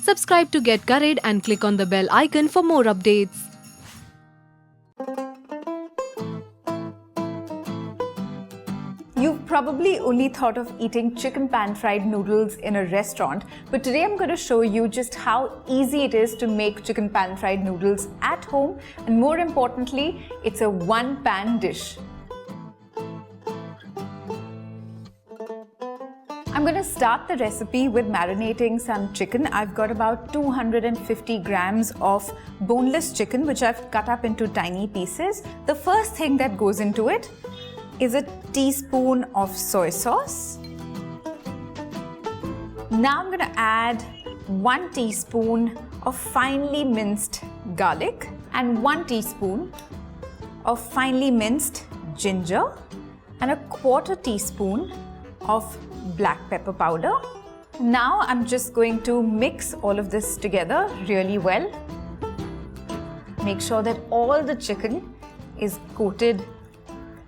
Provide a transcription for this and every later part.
Subscribe to Get Curried and click on the bell icon for more updates. You've probably only thought of eating chicken pan-fried noodles in a restaurant, but today I'm going to show you just how easy it is to make chicken pan-fried noodles at home, and more importantly, it's a one-pan dish. I'm going to start the recipe with marinating some chicken. I've got about 250 grams of boneless chicken, which I've cut up into tiny pieces. The first thing that goes into it is a teaspoon of soy sauce. Now I'm going to add 1 teaspoon of finely minced garlic and 1 teaspoon of finely minced ginger and a 1/4 teaspoon of black pepper powder. Now I'm just going to mix all of this together really well. Make sure that all the chicken is coated.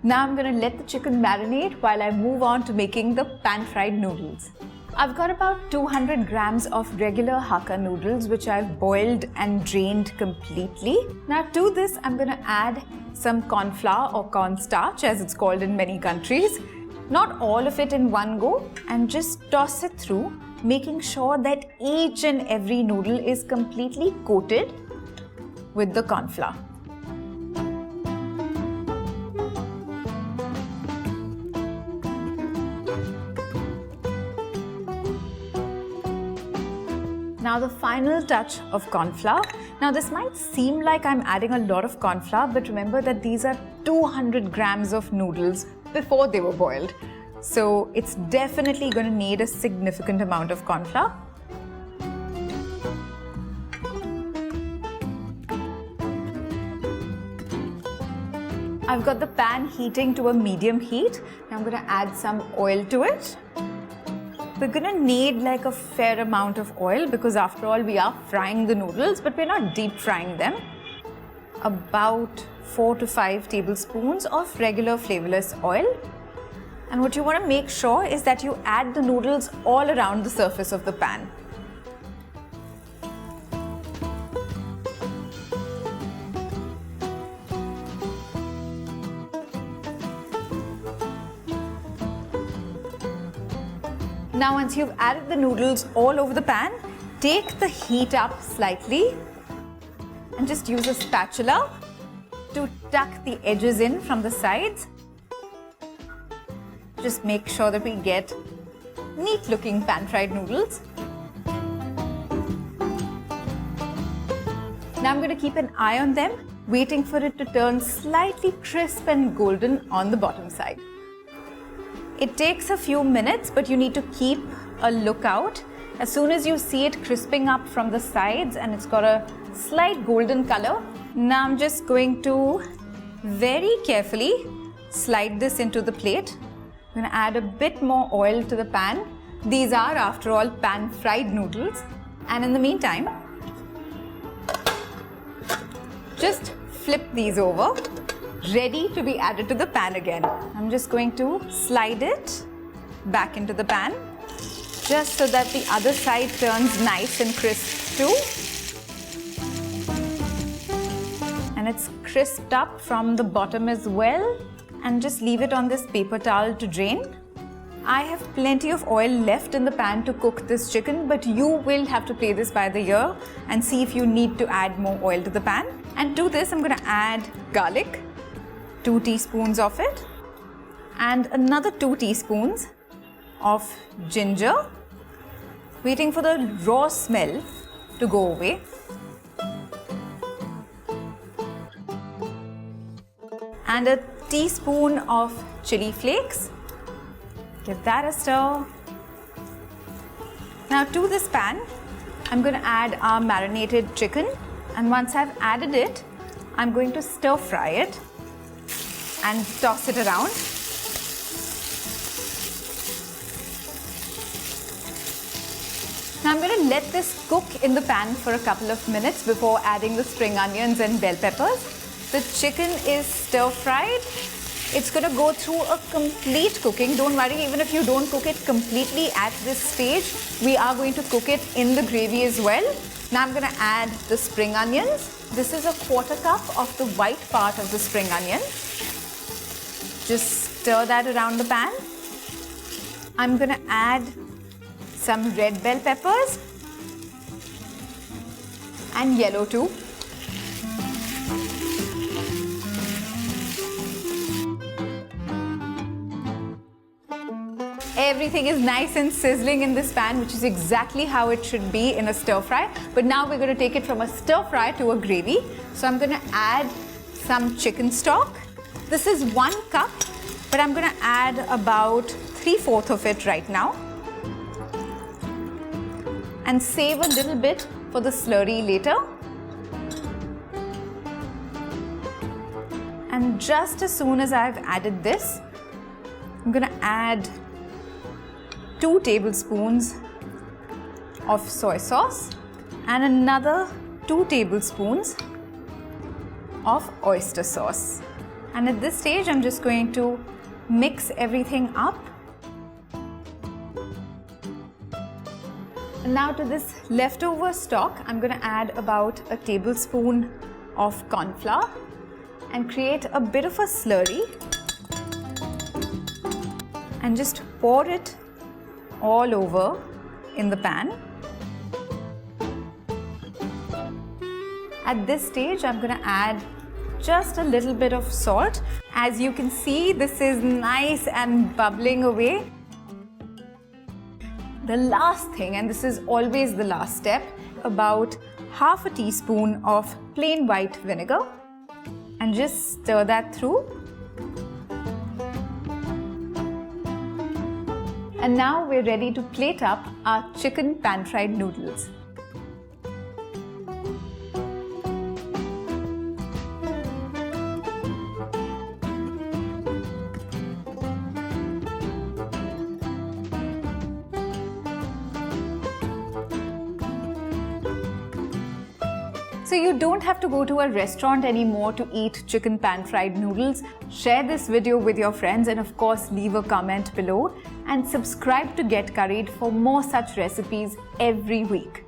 Now I'm going to let the chicken marinate while I move on to making the pan-fried noodles. I've got about 200 grams of regular Hakka noodles which I've boiled and drained completely. Now to this I'm going to add some corn flour or cornstarch, as it's called in many countries. Not all of it in one go, and just toss it through, making sure that each and every noodle is completely coated with the corn flour. Now the final touch of corn flour. Now this might seem like I'm adding a lot of corn flour, but remember that these are 200 grams of noodles before they were boiled. So it's definitely going to need a significant amount of corn flour. I've got the pan heating to a medium heat. Now I'm going to add some oil to it. We're going to need like a fair amount of oil because after all we are frying the noodles, but we're not deep frying them. About 4 to 5 tablespoons of regular flavorless oil. And what you want to make sure is that you add the noodles all around the surface of the pan. Now once you've added the noodles all over the pan, take the heat up slightly and just use a spatula to tuck the edges in from the sides. Just make sure that we get neat looking pan-fried noodles. Now I'm going to keep an eye on them, waiting for it to turn slightly crisp and golden on the bottom side. It takes a few minutes, but you need to keep a lookout. As soon as you see it crisping up from the sides and it's got a slight golden color, now I'm just going to very carefully slide this into the plate. I'm going to add a bit more oil to the pan. These are, after all, pan-fried noodles. And in the meantime, just flip these over, ready to be added to the pan again. I'm just going to slide it back into the pan, just so that the other side turns nice and crisp too. And it's crisped up from the bottom as well. And just leave it on this paper towel to drain. I have plenty of oil left in the pan to cook this chicken, but you will have to play this by the ear and see if you need to add more oil to the pan. And to this I'm going to add garlic, 2 teaspoons of it, and another 2 teaspoons of ginger, waiting for the raw smell to go away. And a teaspoon of chili flakes. Give that a stir. Now to this pan, I'm going to add our marinated chicken, and once I've added it, I'm going to stir fry it and toss it around. Now I'm going to let this cook in the pan for a couple of minutes before adding the spring onions and bell peppers. The chicken is stir fried It's going to go through a complete cooking. Don't worry, even if you don't cook it completely at this stage, we are going to cook it in the gravy as well. Now I'm going to add the spring onions. This is a 1/4 cup of the white part of the spring onion. Just stir that around the pan. I'm going to add some red bell peppers and yellow too. Everything is nice and sizzling in this pan, which is exactly how it should be in a stir fry. But now we're going to take it from a stir fry to a gravy. So I'm going to add some chicken stock. This is 1 cup, but I'm going to add about 3/4 of it right now. And save a little bit for the slurry later. And just as soon as I've added this, I'm going to add 2 tablespoons of soy sauce and another 2 tablespoons of oyster sauce. And at this stage, I'm just going to mix everything up. And now to this leftover stock, I'm going to add about a tablespoon of corn flour and create a bit of a slurry and just pour it all over in the pan. At this stage, I'm going to add just a little bit of salt. As you can see, this is nice and bubbling away. The last thing, and this is always the last step, about 1/2 teaspoon of plain white vinegar, and just stir that through. And now we're ready to plate up our chicken pan-fried noodles. So you don't have to go to a restaurant anymore to eat chicken pan-fried noodles. Share this video with your friends and of course leave a comment below and subscribe to Get Curried for more such recipes every week.